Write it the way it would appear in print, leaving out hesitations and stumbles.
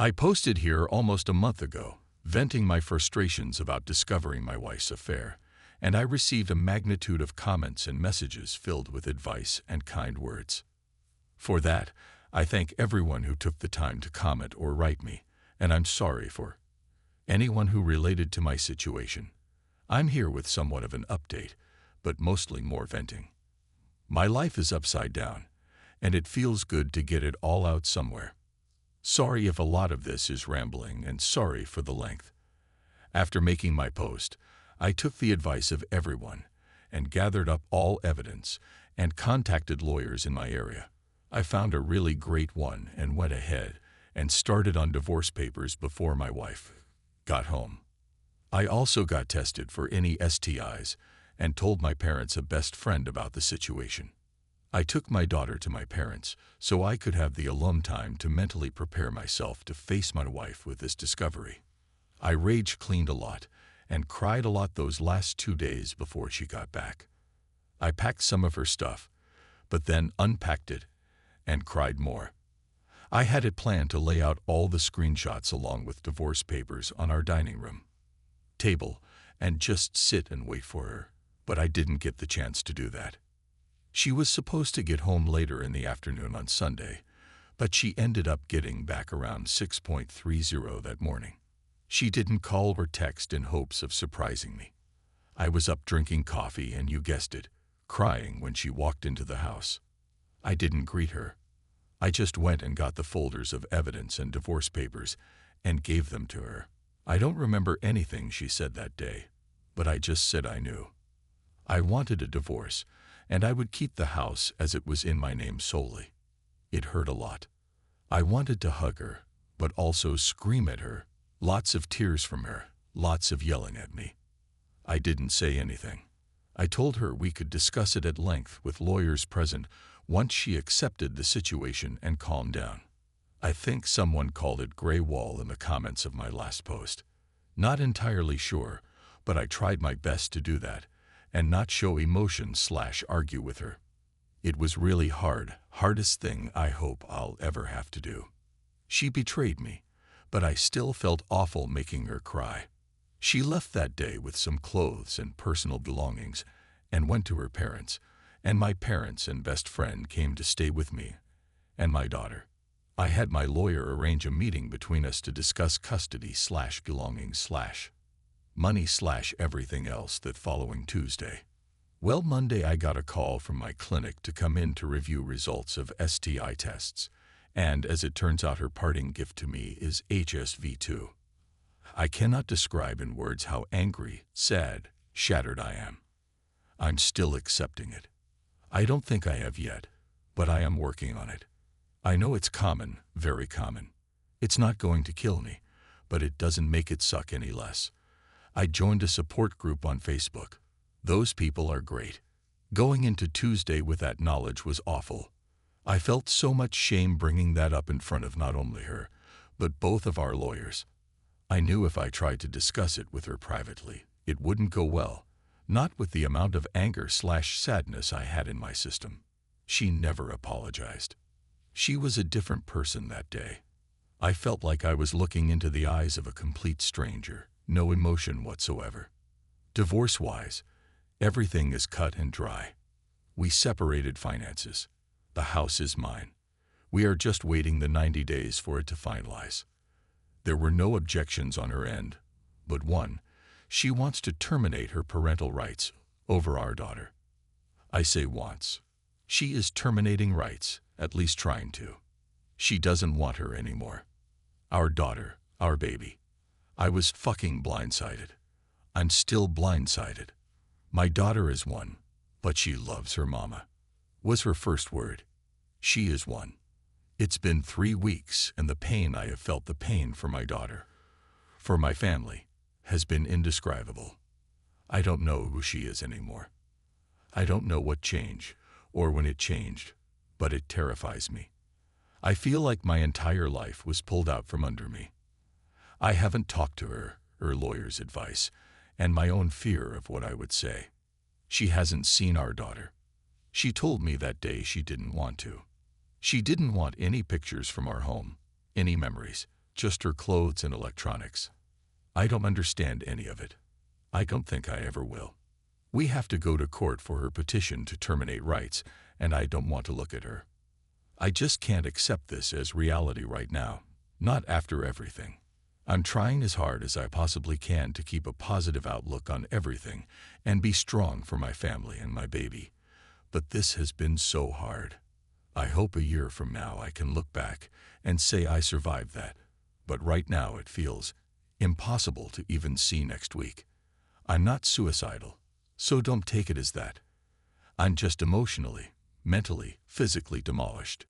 I posted here almost a month ago, venting my frustrations about discovering my wife's affair, and I received a magnitude of comments and messages filled with advice and kind words. For that, I thank everyone who took the time to comment or write me, and I'm sorry for anyone who related to my situation. I'm here with somewhat of an update, but mostly more venting. My life is upside down, and it feels good to get it all out somewhere. Sorry if a lot of this is rambling, and sorry for the length. After making my post, I took the advice of everyone and gathered up all evidence and contacted lawyers in my area. I found a really great one and went ahead and started on divorce papers before my wife got home. I also got tested for any STIs and told my parents a best friend about the situation. I took my daughter to my parents so I could have the alone time to mentally prepare myself to face my wife with this discovery. I rage cleaned a lot and cried a lot those last 2 days before she got back. I packed some of her stuff, but then unpacked it and cried more. I had it planned to lay out all the screenshots along with divorce papers on our dining room table and just sit and wait for her, but I didn't get the chance to do that. She was supposed to get home later in the afternoon on Sunday, but she ended up getting back around 6:30 that morning. She didn't call or text in hopes of surprising me. I was up drinking coffee and, you guessed it, crying when she walked into the house. I didn't greet her. I just went and got the folders of evidence and divorce papers and gave them to her. I don't remember anything she said that day, but I just said I knew. I wanted a divorce, and I would keep the house as it was in my name solely. It hurt a lot. I wanted to hug her, but also scream at her. Lots of tears from her, lots of yelling at me. I didn't say anything. I told her we could discuss it at length with lawyers present once she accepted the situation and calmed down. I think someone called it gray wall in the comments of my last post. Not entirely sure, but I tried my best to do that and not show emotion/argue with her. It was really hard, hardest thing I hope I'll ever have to do. She betrayed me, but I still felt awful making her cry. She left that day with some clothes and personal belongings and went to her parents, and my parents and best friend came to stay with me and my daughter. I had my lawyer arrange a meeting between us to discuss custody/belongings/money/everything else that following Tuesday. Well, Monday I got a call from my clinic to come in to review results of STI tests, and as it turns out, her parting gift to me is HSV2. I cannot describe in words how angry, sad, shattered I am. I'm still accepting it. I don't think I have yet, but I am working on it. I know it's common, very common. It's not going to kill me, but it doesn't make it suck any less. I joined a support group on Facebook. Those people are great. Going into Tuesday with that knowledge was awful. I felt so much shame bringing that up in front of not only her, but both of our lawyers. I knew if I tried to discuss it with her privately, it wouldn't go well, not with the amount of anger/sadness I had in my system. She never apologized. She was a different person that day. I felt like I was looking into the eyes of a complete stranger, no emotion whatsoever. Divorce-wise, everything is cut and dry. We separated finances. The house is mine. We are just waiting the 90 days for it to finalize. There were no objections on her end, but one, she wants to terminate her parental rights over our daughter. I say wants. She is terminating rights, at least trying to. She doesn't want her anymore. Our daughter, our baby. I was fucking blindsided. I'm still blindsided. My daughter is one, but she loves her mama, was her first word. She is one. It's been 3 weeks, and the pain I have felt, the pain for my daughter, for my family, has been indescribable. I don't know who she is anymore. I don't know what changed, or when it changed, but it terrifies me. I feel like my entire life was pulled out from under me. I haven't talked to her lawyer's advice, and my own fear of what I would say. She hasn't seen our daughter. She told me that day she didn't want to. She didn't want any pictures from our home, any memories, just her clothes and electronics. I don't understand any of it. I don't think I ever will. We have to go to court for her petition to terminate rights, and I don't want to look at her. I just can't accept this as reality right now, not after everything. I'm trying as hard as I possibly can to keep a positive outlook on everything and be strong for my family and my baby. But this has been so hard. I hope a year from now I can look back and say I survived that. But right now it feels impossible to even see next week. I'm not suicidal, so don't take it as that. I'm just emotionally, mentally, physically demolished.